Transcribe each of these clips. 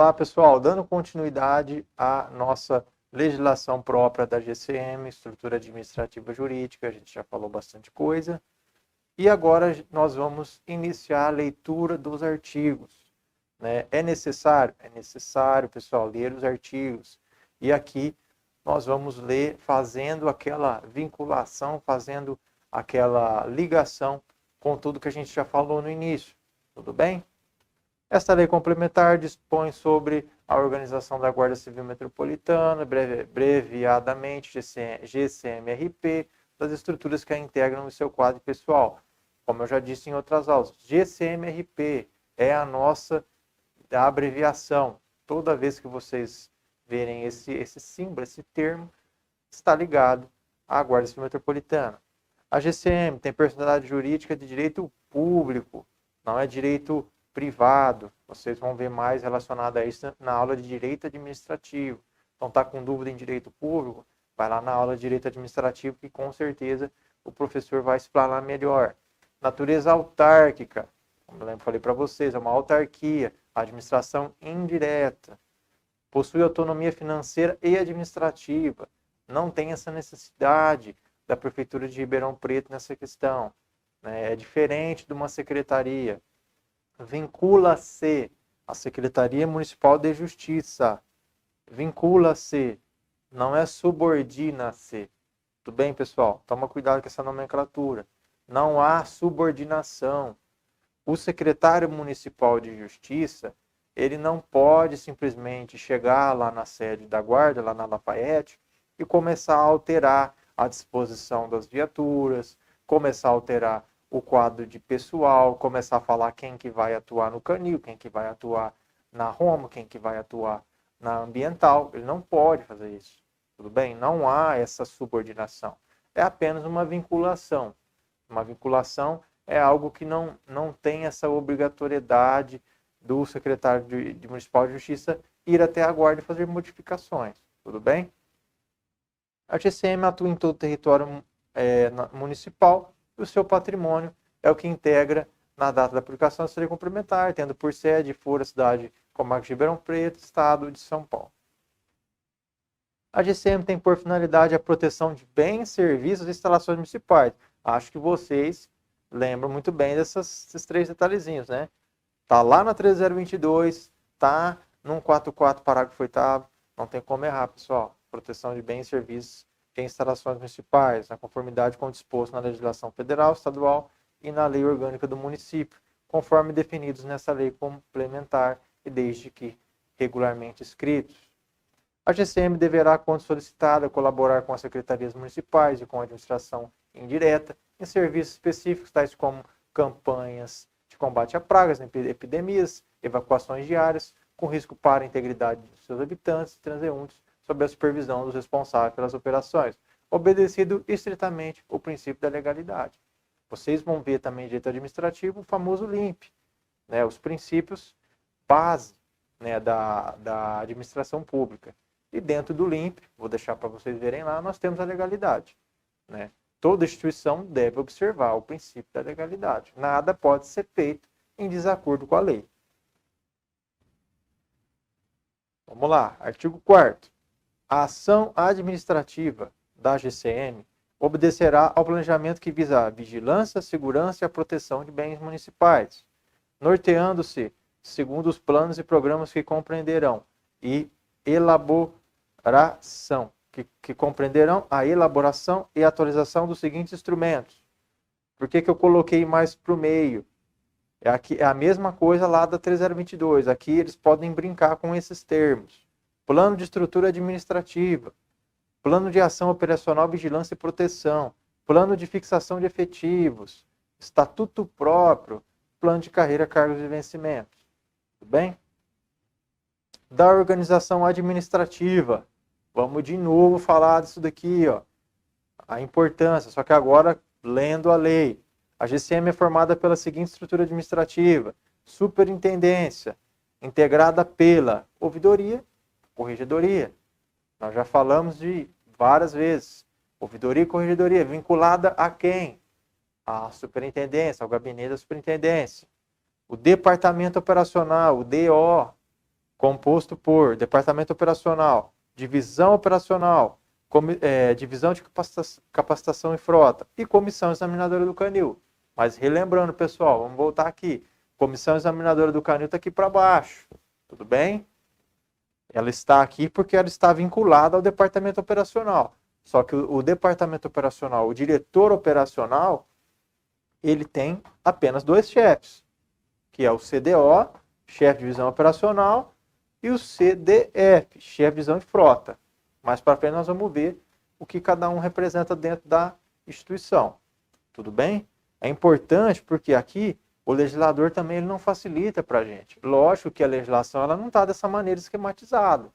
Olá, pessoal. Dando continuidade à nossa legislação própria da GCM, Estrutura Administrativa Jurídica, a gente já falou bastante coisa. E agora nós vamos iniciar a leitura dos artigos. Né? É necessário? É necessário, pessoal, ler os artigos. E aqui nós vamos ler fazendo aquela vinculação, fazendo aquela ligação com tudo que a gente já falou no início. Tudo bem? Esta lei complementar dispõe sobre a organização da Guarda Civil Metropolitana, abreviadamente GCMRP, das estruturas que a integram no seu quadro pessoal. Como eu já disse em outras aulas, GCMRP é a nossa abreviação. Toda vez que vocês verem esse símbolo, esse termo, está ligado à Guarda Civil Metropolitana. A GCM tem personalidade jurídica de direito público, não é direito privado. Vocês vão ver mais relacionado a isso na aula de direito administrativo. Então, está com dúvida em direito público? Vai lá na aula de direito administrativo que com certeza o professor vai explanar melhor. Natureza autárquica, como eu falei para vocês, é uma autarquia, administração indireta. Possui autonomia financeira e administrativa. Não tem essa necessidade da Prefeitura de Ribeirão Preto nessa questão. É diferente de uma secretaria. Vincula-se à Secretaria Municipal de Justiça. Vincula-se, não é subordina-se. Tudo bem, pessoal? Toma cuidado com essa nomenclatura. Não há subordinação. O secretário municipal de Justiça, ele não pode simplesmente chegar lá na sede da Guarda, lá na Lafayette, e começar a alterar a disposição das viaturas, começar a alterar o quadro de pessoal, começar a falar quem que vai atuar no canil, quem que vai atuar na Roma, quem que vai atuar na ambiental. Ele não pode fazer isso. Tudo bem? Não há essa subordinação. É apenas uma vinculação. Uma vinculação é algo que não tem essa obrigatoriedade do secretário de Municipal de Justiça ir até a Guarda e fazer modificações. Tudo bem? A GCM atua em todo o território municipal e o seu patrimônio é o que integra na data da publicação da lei complementar, tendo por sede, fora, cidade, comarca de Ribeirão Preto, estado de São Paulo. A GCM tem por finalidade a proteção de bens, serviços e instalações municipais. Acho que vocês lembram muito bem desses três detalhezinhos, né? Está lá na 13022, está no 144, parágrafo 8º, não tem como errar, pessoal. Proteção de bens, serviços e instalações municipais, na conformidade com o disposto na legislação federal, estadual e na lei orgânica do município, conforme definidos nessa lei complementar e desde que regularmente escritos. A GCM deverá, quando solicitada, colaborar com as secretarias municipais e com a administração indireta em serviços específicos, tais como campanhas de combate a pragas, epidemias, evacuações diárias, com risco para a integridade de seus habitantes e transeuntes, sob a supervisão dos responsáveis pelas operações, obedecido estritamente o princípio da legalidade. Vocês vão ver também em direito administrativo o famoso LIMP, né, os princípios base, né, da administração pública. E dentro do LIMP, vou deixar para vocês verem lá, nós temos a legalidade. Né? Toda instituição deve observar o princípio da legalidade. Nada pode ser feito em desacordo com a lei. Vamos lá, artigo 4º. A ação administrativa da GCM obedecerá ao planejamento que visa a vigilância, a segurança e a proteção de bens municipais, norteando-se segundo os planos e programas que compreenderão e elaboração, que compreenderão a elaboração e atualização dos seguintes instrumentos. Por que eu coloquei mais para o meio? É a mesma coisa lá da 3022. Aqui eles podem brincar com esses termos. Plano de estrutura administrativa, plano de ação operacional, vigilância e proteção, plano de fixação de efetivos, estatuto próprio, plano de carreira, cargos e vencimentos. Tudo bem? Da organização administrativa. Vamos de novo falar disso daqui, ó. A importância, só que agora lendo a lei. A GCM é formada pela seguinte estrutura administrativa: superintendência, integrada pela ouvidoria, corregedoria. Nós já falamos de várias vezes. Ouvidoria e corregedoria, vinculada a quem? A superintendência, ao gabinete da superintendência. O departamento operacional, o DO, composto por departamento operacional, divisão operacional, divisão de capacitação e frota e comissão examinadora do canil. Mas relembrando, pessoal, vamos voltar aqui. Comissão examinadora do canil está aqui para baixo, tudo bem? Ela está aqui porque ela está vinculada ao departamento operacional. Só que o departamento operacional, o diretor operacional, ele tem apenas 2 chefes, que é o CDO, chefe de divisão operacional, e o CDF, chefe de divisão de frota. Mais para frente nós vamos ver o que cada um representa dentro da instituição. Tudo bem? É importante porque aqui o legislador também ele não facilita para a gente. Lógico que a legislação ela não está dessa maneira esquematizada,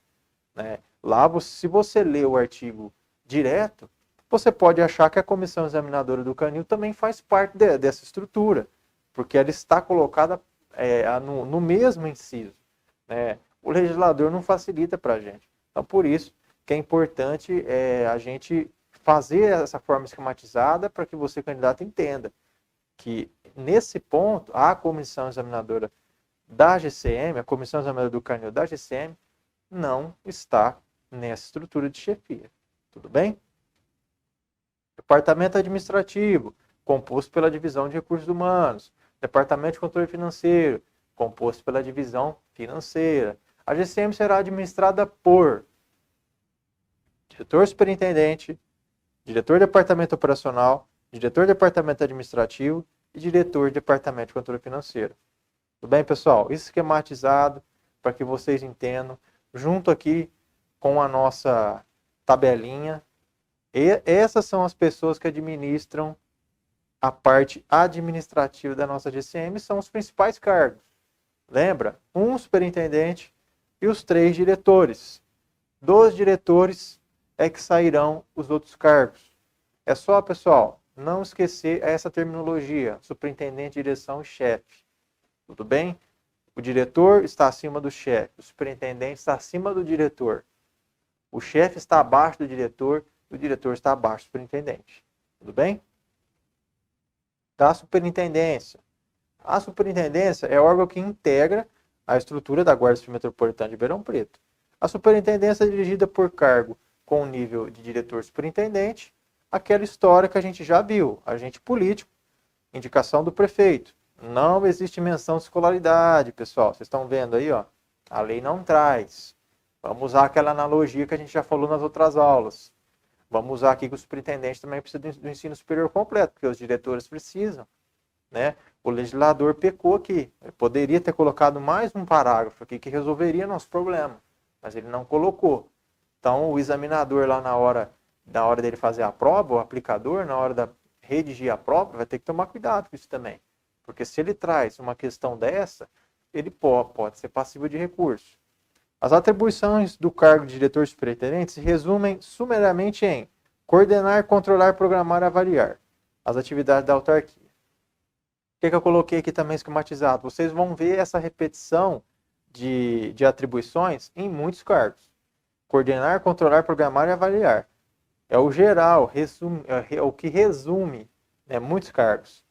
né? Lá, se você ler o artigo direto, você pode achar que a comissão examinadora do canil também faz parte dessa estrutura, porque ela está colocada no mesmo inciso, né? O legislador não facilita para a gente. Então, por isso que é importante a gente fazer essa forma esquematizada para que você, candidato, entenda que, nesse ponto, a comissão examinadora da GCM, a comissão examinadora do canil da GCM, não está nessa estrutura de chefia. Tudo bem? Departamento administrativo, composto pela divisão de recursos humanos. Departamento de controle financeiro, composto pela divisão financeira. A GCM será administrada por diretor superintendente, diretor de departamento operacional, diretor de departamento administrativo e diretor de departamento de controle financeiro. Tudo bem, pessoal? Isso esquematizado para que vocês entendam, junto aqui com a nossa tabelinha. E essas são as pessoas que administram a parte administrativa da nossa GCM, são os principais cargos. Lembra? Um superintendente e os 3 diretores. Dos diretores é que sairão os outros cargos. É só, pessoal, não esquecer essa terminologia, superintendente, direção e chefe. Tudo bem? O diretor está acima do chefe, o superintendente está acima do diretor. O chefe está abaixo do diretor, o diretor está abaixo do superintendente. Tudo bem? Da superintendência. A superintendência é o órgão que integra a estrutura da Guarda Civil Metropolitana de Ribeirão Preto. A superintendência é dirigida por cargo com o nível de diretor superintendente, aquela história que a gente já viu, agente político, indicação do prefeito. Não existe menção de escolaridade, pessoal. Vocês estão vendo aí, ó. A lei não traz. Vamos usar aquela analogia que a gente já falou nas outras aulas. Vamos usar aqui que o superintendente também precisa do ensino superior completo, porque os diretores precisam, né? O legislador pecou aqui. Ele poderia ter colocado mais um parágrafo aqui que resolveria nosso problema, mas ele não colocou. Então, o examinador lá na hora dele fazer a prova, o aplicador, na hora de redigir a prova, vai ter que tomar cuidado com isso também. Porque se ele traz uma questão dessa, ele pode ser passível de recurso. As atribuições do cargo de diretor superintendente se resumem sumariamente em coordenar, controlar, programar e avaliar as atividades da autarquia. O que eu coloquei aqui também esquematizado? Vocês vão ver essa repetição de atribuições em muitos cargos. Coordenar, controlar, programar e avaliar. É o geral, é o que resume, né, muitos cargos.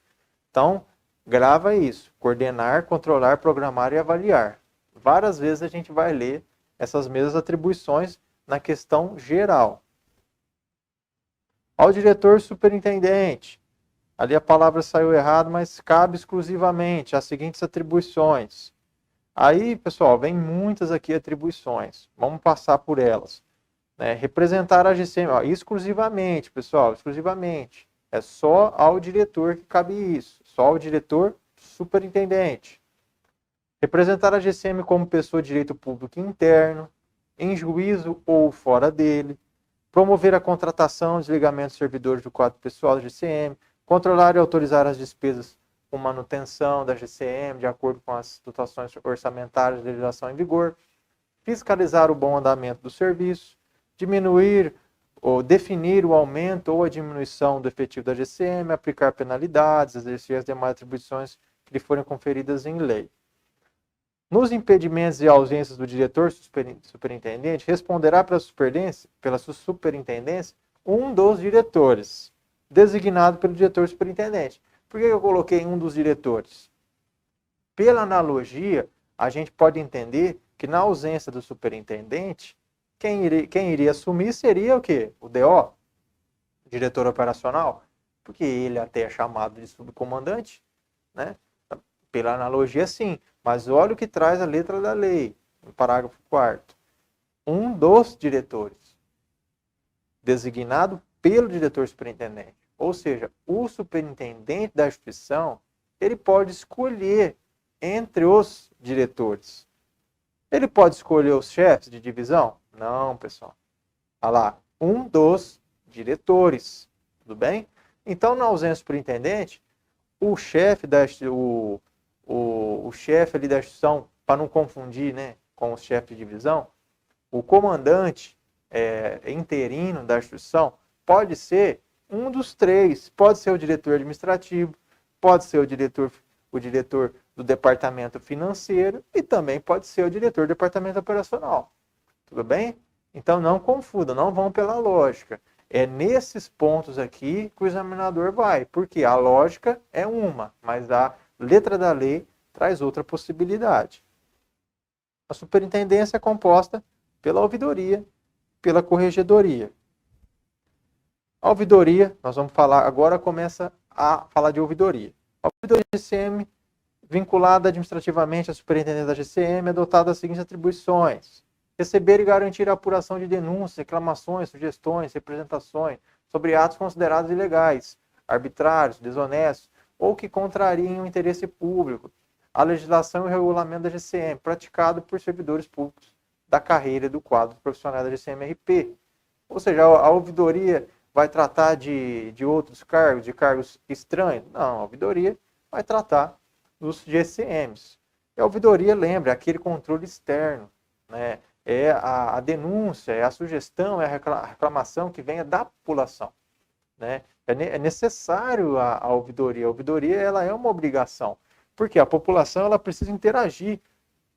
Então, grava isso. Coordenar, controlar, programar e avaliar. Várias vezes a gente vai ler essas mesmas atribuições na questão geral. Ao diretor superintendente. Ali a palavra saiu errado, mas cabe exclusivamente as seguintes atribuições. Aí, pessoal, vem muitas aqui atribuições. Vamos passar por elas. Representar a GCM, exclusivamente, pessoal, exclusivamente. É só ao diretor que cabe isso. Só ao diretor superintendente. Representar a GCM como pessoa de direito público interno, em juízo ou fora dele. Promover a contratação, desligamento de servidores do quadro pessoal da GCM. Controlar e autorizar as despesas com manutenção da GCM, de acordo com as dotações orçamentárias de legislação em vigor. Fiscalizar o bom andamento do serviço. Diminuir ou definir o aumento ou a diminuição do efetivo da GCM. Aplicar penalidades, exercer as demais atribuições que lhe forem conferidas em lei. Nos impedimentos e ausências do diretor superintendente, responderá pela superintendência um dos diretores, designado pelo diretor superintendente. Por que eu coloquei um dos diretores? Pela analogia, a gente pode entender que na ausência do superintendente, quem iria assumir seria o quê? O DO, o diretor operacional, porque ele até é chamado de subcomandante, né? Pela analogia, sim. Mas olha o que traz a letra da lei, no parágrafo 4º. Um dos diretores, designado pelo diretor superintendente. Ou seja, o superintendente da instituição, ele pode escolher entre os diretores. Ele pode escolher os chefes de divisão? Não, pessoal. Olha lá, um dos diretores. Tudo bem? Então, na ausência do superintendente, o chefe o chefe ali da instituição, para não confundir, né, com o chefe de divisão, o comandante interino da instituição pode ser um dos três. Pode ser o diretor administrativo, pode ser o diretor do departamento financeiro e também pode ser o diretor do departamento operacional. Tudo bem? Então não confundam, não vão pela lógica. É nesses pontos aqui que o examinador vai, porque a lógica é uma, mas a letra da lei traz outra possibilidade. A superintendência é composta pela ouvidoria, pela corregedoria. A ouvidoria, nós vamos falar, agora começa a falar de ouvidoria. A ouvidoria da GCM, vinculada administrativamente à superintendência da GCM, é dotada das seguintes atribuições: receber e garantir a apuração de denúncias, reclamações, sugestões, representações sobre atos considerados ilegais, arbitrários, desonestos ou que contrariem o interesse público, a legislação e o regulamento da GCM, praticado por servidores públicos da carreira e do quadro profissional da GCM-RP. Ou seja, a ouvidoria vai tratar de outros cargos, de cargos estranhos? Não, a ouvidoria vai tratar dos GCMs. E a ouvidoria, lembra, é aquele controle externo, né? É a denúncia, é a sugestão, é a reclamação que venha da população, né? É necessário a ouvidoria. A ouvidoria, ela é uma obrigação, porque a população ela precisa interagir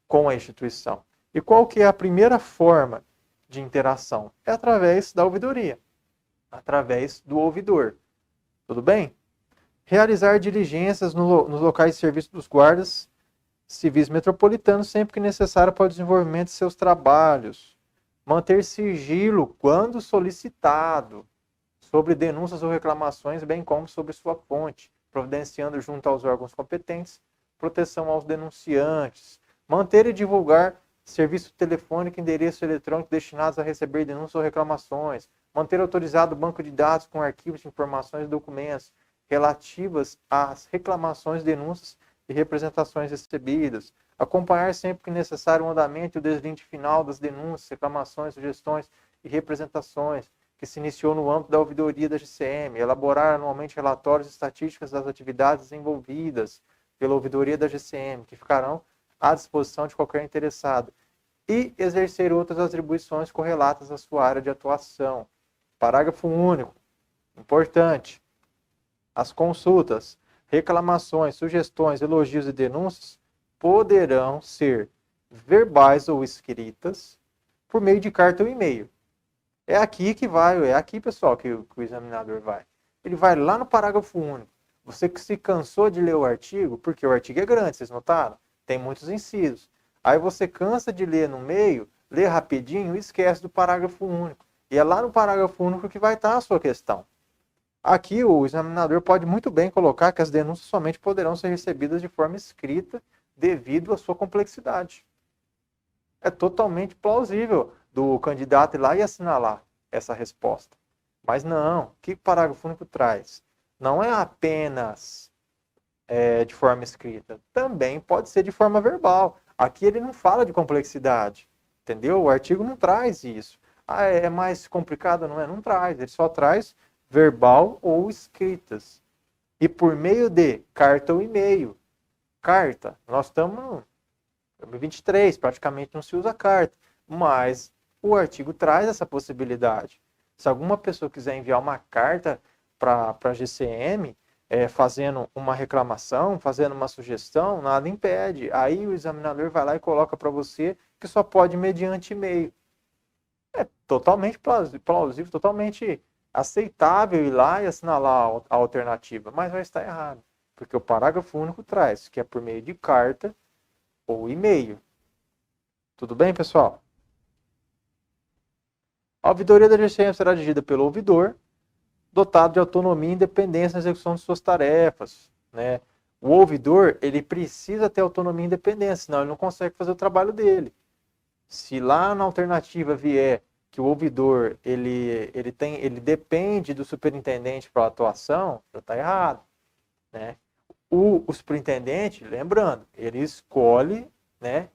com a instituição. E qual que é a primeira forma de interação? É através da ouvidoria, através do ouvidor. Tudo bem? Realizar diligências nos locais de serviço dos guardas civis metropolitanos sempre que necessário para o desenvolvimento de seus trabalhos. Manter sigilo quando solicitado sobre denúncias ou reclamações, bem como sobre sua fonte, providenciando junto aos órgãos competentes proteção aos denunciantes. Manter e divulgar serviço telefônico e endereço eletrônico destinados a receber denúncias ou reclamações. Manter autorizado o banco de dados com arquivos de informações e documentos relativas às reclamações, denúncias e representações recebidas. Acompanhar sempre que necessário o andamento e o deslinde final das denúncias, reclamações, sugestões e representações que se iniciou no âmbito da ouvidoria da GCM. Elaborar anualmente relatórios e estatísticas das atividades desenvolvidas pela ouvidoria da GCM, que ficarão à disposição de qualquer interessado. E exercer outras atribuições correlatas à sua área de atuação. Parágrafo único. Importante. As consultas, reclamações, sugestões, elogios e denúncias poderão ser verbais ou escritas por meio de carta ou e-mail. É aqui que vai, é aqui, pessoal, que o examinador vai. Ele vai lá no parágrafo único. Você que se cansou de ler o artigo, porque o artigo é grande, vocês notaram? Tem muitos incisos. Aí você cansa de ler no meio, lê rapidinho e esquece do parágrafo único. E é lá no parágrafo único que vai estar a sua questão. Aqui o examinador pode muito bem colocar que as denúncias somente poderão ser recebidas de forma escrita devido à sua complexidade. É totalmente plausível do candidato ir lá e assinalar essa resposta. Mas não, o que o parágrafo único traz? Não é apenas de forma escrita, também pode ser de forma verbal. Aqui ele não fala de complexidade, entendeu? O artigo não traz isso. Ah, é mais complicado? Não é? Não traz, ele só traz verbal ou escritas. E por meio de carta ou e-mail. Carta, nós estamos no 2023, praticamente não se usa carta, mas o artigo traz essa possibilidade. Se alguma pessoa quiser enviar uma carta para a GCM, fazendo uma reclamação, fazendo uma sugestão, nada impede. Aí o examinador vai lá e coloca para você que só pode mediante e-mail. É totalmente plausível, totalmente aceitável ir lá e assinalar a alternativa, mas vai estar errado, porque o parágrafo único traz que é por meio de carta ou e-mail. Tudo bem, pessoal? A ouvidoria da GCM será dirigida pelo ouvidor, dotado de autonomia e independência na execução de suas tarefas, né? O ouvidor, ele precisa ter autonomia e independência, senão ele não consegue fazer o trabalho dele. Se lá na alternativa vier que o ouvidor, ele depende do superintendente para a atuação, já está errado, né? O superintendente, lembrando, ele escolhe, né?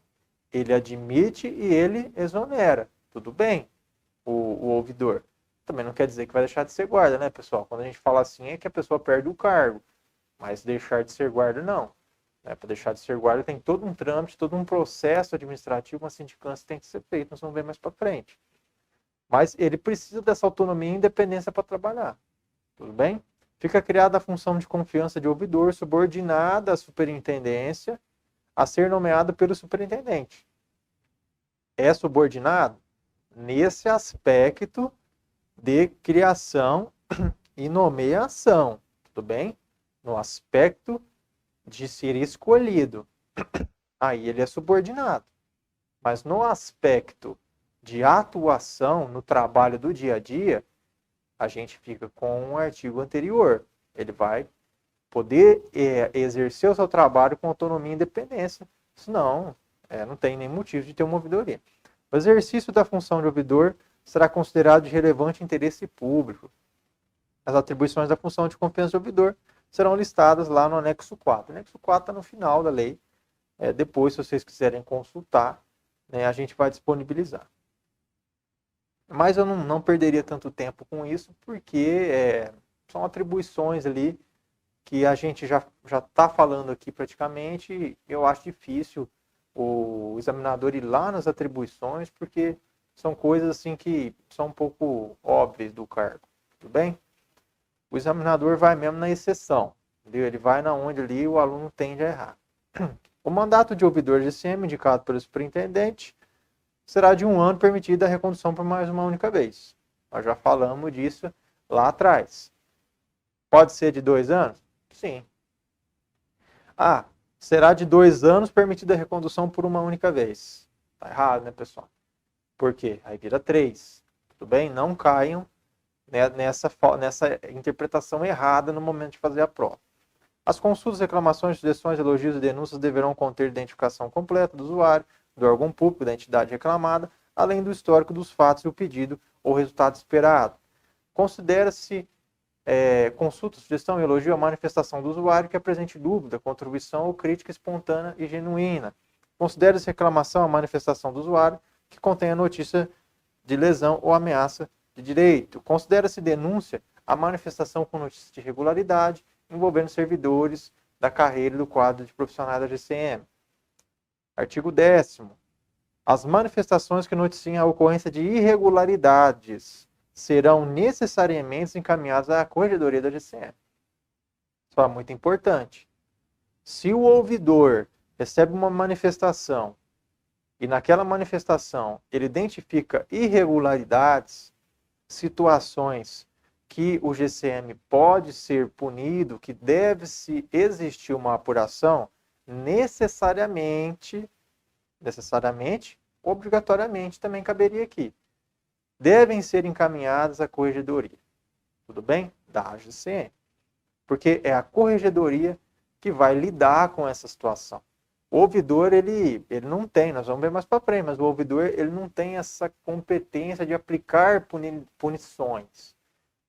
Ele admite e ele exonera. Tudo bem, o ouvidor. Também não quer dizer que vai deixar de ser guarda, né, pessoal? Quando a gente fala assim, é que a pessoa perde o cargo. Mas deixar de ser guarda, não. Né? Para deixar de ser guarda, tem todo um trâmite, todo um processo administrativo, uma sindicância que tem que ser feito. Nós vamos ver mais para frente. Mas ele precisa dessa autonomia e independência para trabalhar. Tudo bem? Fica criada a função de confiança de ouvidor, subordinada à superintendência, a ser nomeada pelo superintendente. É subordinado nesse aspecto de criação e nomeação, tudo bem? No aspecto de ser escolhido, aí ele é subordinado. Mas no aspecto de atuação, no trabalho do dia a dia, a gente fica com o artigo anterior. Ele vai poder exercer o seu trabalho com autonomia e independência, senão não tem nem motivo de ter uma ouvidoria. O exercício da função de ouvidor será considerado de relevante interesse público. As atribuições da função de confiança do ouvidor serão listadas lá no anexo 4. O anexo 4 está no final da lei. Depois, se vocês quiserem consultar, né, a gente vai disponibilizar. Mas eu não perderia tanto tempo com isso, porque são atribuições ali que a gente já está falando aqui praticamente. E eu acho difícil o examinador ir lá nas atribuições, porque são coisas assim que são um pouco óbvias do cargo. Tudo bem? O examinador vai mesmo na exceção. Entendeu? Ele vai na onde ali o aluno tende a errar. O mandato de ouvidor de GCM, indicado pelo superintendente, será de 1 ano, permitida a recondução por mais uma única vez. Nós já falamos disso lá atrás. Pode ser de 2 anos? Sim. Será de 2 anos, permitida a recondução por uma única vez. Tá errado, né, pessoal? Por quê? Aí vira 3. Tudo bem? Não caiam nessa interpretação errada no momento de fazer a prova. As consultas, reclamações, sugestões, elogios e denúncias deverão conter identificação completa do usuário, do órgão público, da entidade reclamada, além do histórico dos fatos e o pedido ou resultado esperado. Considera-se consulta, sugestão e elogio a manifestação do usuário que apresente dúvida, contribuição ou crítica espontânea e genuína. Considera-se reclamação a manifestação do usuário que contenha notícia de lesão ou ameaça de direito. Considera-se denúncia a manifestação com notícia de irregularidade envolvendo servidores da carreira e do quadro de profissionais da GCM. Artigo 10º. As manifestações que noticiem a ocorrência de irregularidades serão necessariamente encaminhadas à corregedoria da GCM. Isso é muito importante. Se o ouvidor recebe uma manifestação e naquela manifestação ele identifica irregularidades, situações que o GCM pode ser punido, que deve-se existir uma apuração, necessariamente, obrigatoriamente também caberia aqui. Devem ser encaminhadas à corregedoria. Tudo bem? Da GCM. Porque é a corregedoria que vai lidar com essa situação. O ouvidor, ele não tem, nós vamos ver mais para frente, mas o ouvidor ele não tem essa competência de aplicar punições.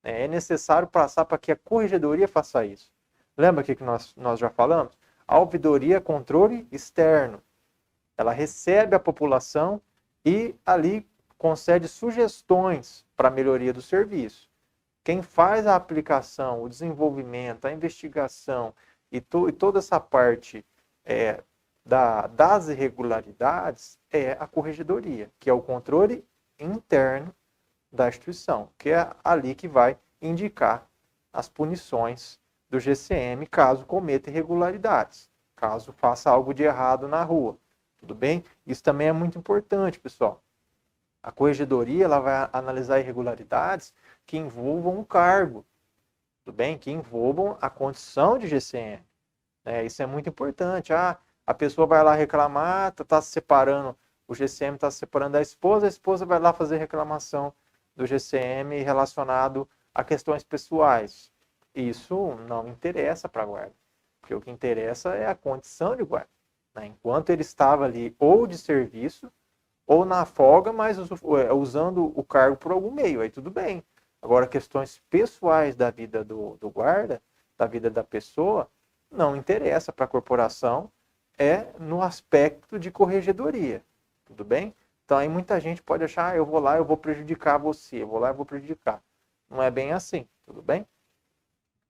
É necessário passar para que a corregedoria faça isso. Lembra que nós já falamos? A ouvidoria é controle externo. Ela recebe a população e ali concede sugestões para a melhoria do serviço. Quem faz a aplicação, o desenvolvimento, a investigação e toda essa parte das irregularidades é a corregedoria, que é o controle interno da instituição, que é ali que vai indicar as punições do GCM caso cometa irregularidades, caso faça algo de errado na rua. Tudo bem? Isso também é muito importante, pessoal. A corregedoria ela vai analisar irregularidades que envolvam o cargo, tudo bem? Que envolvam a condição de GCM. Isso é muito importante. A pessoa vai lá reclamar, está se separando o GCM está se separando da esposa, a esposa vai lá fazer reclamação do GCM relacionado a questões pessoais. Isso não interessa para a guarda, porque o que interessa é a condição de guarda, né? Enquanto ele estava ali ou de serviço ou na folga, mas usando o cargo por algum meio, aí tudo bem. Agora, questões pessoais da vida do guarda, da vida da pessoa, não interessa para a corporação, é no aspecto de corregedoria, tudo bem? Então, aí muita gente pode achar, eu vou lá, eu vou prejudicar você, eu vou lá, eu vou prejudicar. Não é bem assim, tudo bem?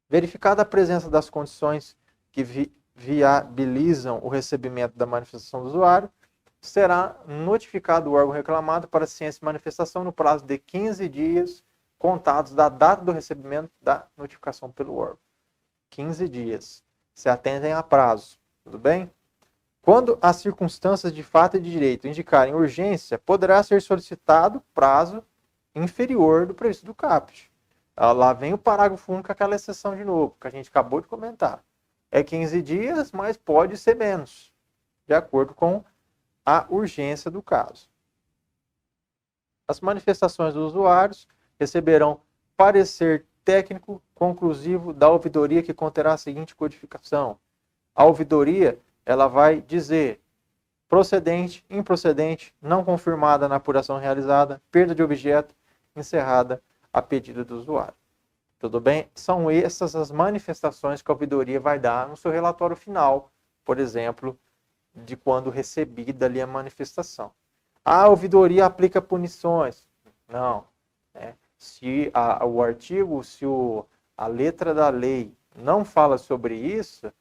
Verificada a presença das condições que viabilizam o recebimento da manifestação do usuário, será notificado o órgão reclamado para ciência e manifestação no prazo de 15 dias contados da data do recebimento da notificação pelo órgão. 15 dias. Se atentem a prazo, tudo bem? Quando as circunstâncias de fato e de direito indicarem urgência, poderá ser solicitado prazo inferior do previsto do caput. Lá vem o parágrafo único, aquela exceção de novo, que a gente acabou de comentar. É 15 dias, mas pode ser menos, de acordo com a urgência do caso. As manifestações dos usuários receberão parecer técnico conclusivo da ouvidoria, que conterá a seguinte codificação. A ouvidoria, ela vai dizer procedente, improcedente, não confirmada na apuração realizada, perda de objeto, encerrada a pedido do usuário. Tudo bem? São essas as manifestações que a ouvidoria vai dar no seu relatório final, por exemplo, de quando recebida ali a manifestação. A ouvidoria aplica punições? Não. Se o artigo, a letra da lei não fala sobre isso,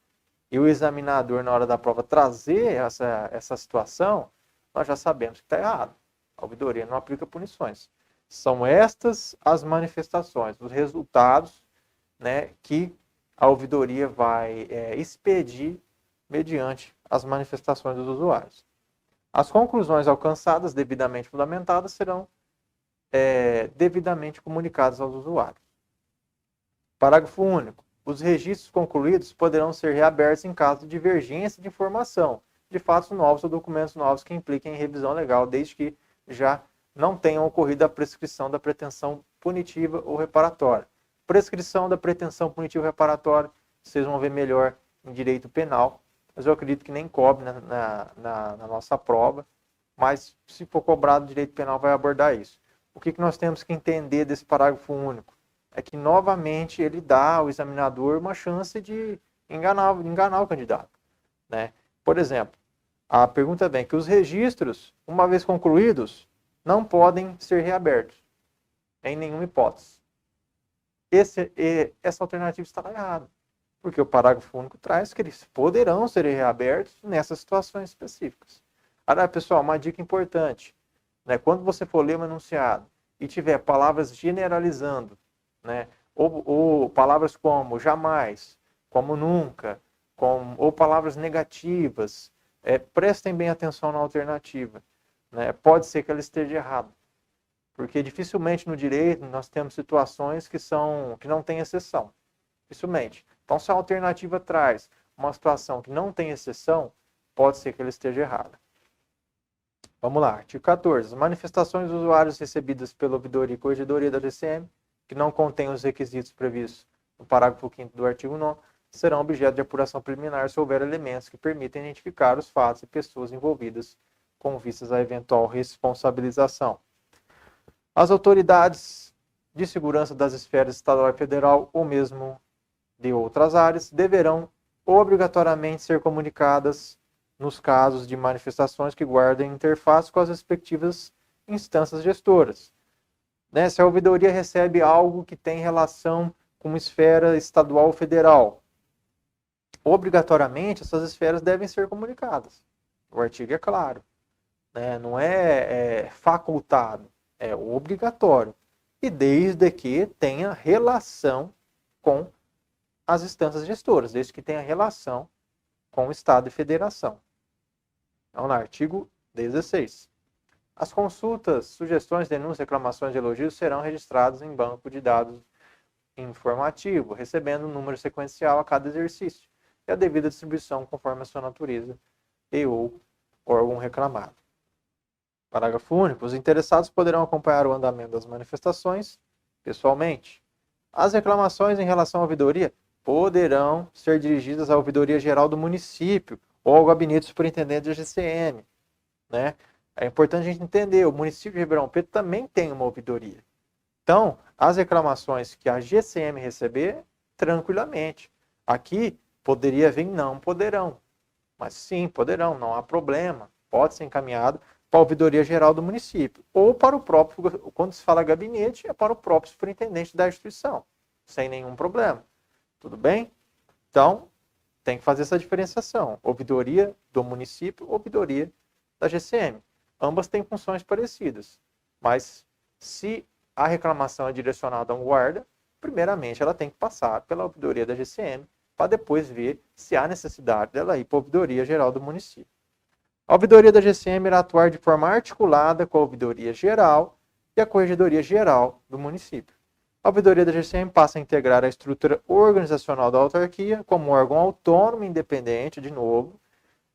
e o examinador, na hora da prova, trazer essa situação, nós já sabemos que está errado. A ouvidoria não aplica punições. São estas as manifestações, os resultados, né, que a ouvidoria vai expedir mediante as manifestações dos usuários. As conclusões alcançadas, devidamente fundamentadas, serão devidamente comunicadas aos usuários. Parágrafo único. Os registros concluídos poderão ser reabertos em caso de divergência de informação, de fatos novos ou documentos novos que impliquem em revisão legal, desde que já não tenham ocorrido a prescrição da pretensão punitiva ou reparatória. Prescrição da pretensão punitiva ou reparatória, vocês vão ver melhor em direito penal, mas eu acredito que nem cobre na nossa prova, mas se for cobrado, o direito penal vai abordar isso. O que nós temos que entender desse parágrafo único? É que, novamente, ele dá ao examinador uma chance de enganar o candidato, né? Por exemplo, a pergunta vem que os registros, uma vez concluídos, não podem ser reabertos, em nenhuma hipótese. Essa alternativa está errada, porque o parágrafo único traz que eles poderão ser reabertos nessas situações específicas. Agora, pessoal, uma dica importante, né? Quando você for ler um enunciado e tiver palavras generalizando, né, ou palavras como jamais, como nunca, ou palavras negativas, prestem bem atenção na alternativa, né? Pode ser que ela esteja errada, porque dificilmente no direito nós temos situações que não tem exceção, dificilmente. Então, se a alternativa traz uma situação que não tem exceção, pode ser que ela esteja errada. Vamos lá, artigo 14. As manifestações dos usuários recebidas pela ouvidoria e corregedoria da GCM, que não contêm os requisitos previstos no parágrafo 5º do artigo 9º, serão objeto de apuração preliminar se houver elementos que permitem identificar os fatos e pessoas envolvidas com vistas à eventual responsabilização. As autoridades de segurança das esferas estadual e federal, ou mesmo de outras áreas, deverão obrigatoriamente ser comunicadas nos casos de manifestações que guardem interface com as respectivas instâncias gestoras. Né? Se a ouvidoria recebe algo que tem relação com uma esfera estadual ou federal, obrigatoriamente essas esferas devem ser comunicadas. O artigo é claro, né? Não é facultado, é obrigatório. E desde que tenha relação com as instâncias gestoras, desde que tenha relação com o Estado e Federação. Então, no artigo 16. As consultas, sugestões, denúncias, reclamações e elogios serão registrados em banco de dados informativo, recebendo um número sequencial a cada exercício e a devida distribuição conforme a sua natureza e ou órgão reclamado. Parágrafo único. Os interessados poderão acompanhar o andamento das manifestações pessoalmente. As reclamações em relação à ouvidoria poderão ser dirigidas à ouvidoria geral do município ou ao gabinete superintendente da GCM, né? É importante a gente entender, o município de Ribeirão Preto também tem uma ouvidoria. Então, as reclamações que a GCM receber, tranquilamente. Aqui, poderia vir, não poderão. Mas sim, poderão, não há problema. Pode ser encaminhado para a ouvidoria geral do município. Ou para o próprio, quando se fala gabinete, é para o próprio superintendente da instituição. Sem nenhum problema. Tudo bem? Então, tem que fazer essa diferenciação. Ouvidoria do município, ouvidoria da GCM. Ambas têm funções parecidas. Mas, se a reclamação é direcionada a um guarda, primeiramente ela tem que passar pela ouvidoria da GCM para depois ver se há necessidade dela ir para a ouvidoria geral do município. A ouvidoria da GCM irá atuar de forma articulada com a ouvidoria geral e a corregedoria geral do município. A ouvidoria da GCM passa a integrar a estrutura organizacional da autarquia como órgão autônomo e independente, de novo,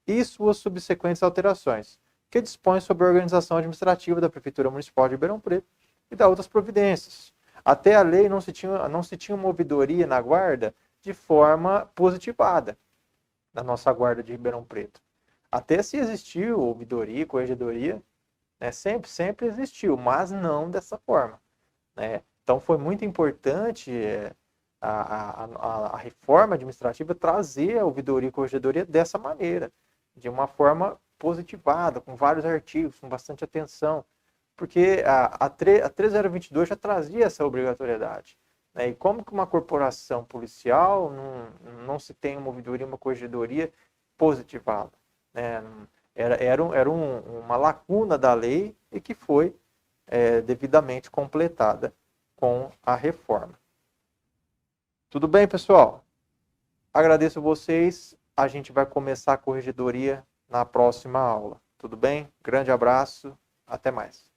e suas subsequentes alterações, que dispõe sobre a organização administrativa da Prefeitura Municipal de Ribeirão Preto e da outras providências. Até a lei não se tinha uma ouvidoria na guarda de forma positivada na nossa guarda de Ribeirão Preto. Até se existiu ouvidoria, corregedoria, né, sempre existiu, mas não dessa forma, né? Então foi muito importante a reforma administrativa trazer a ouvidoria e corregedoria dessa maneira, de uma forma positivada, com vários artigos, com bastante atenção, porque a 3022 já trazia essa obrigatoriedade. Né? E como que uma corporação policial não se tem uma ouvidoria, uma corregedoria positivada? Né? Era uma lacuna da lei e que foi devidamente completada com a reforma. Tudo bem, pessoal? Agradeço vocês. A gente vai começar a corregedoria na próxima aula. Tudo bem? Grande abraço. Até mais.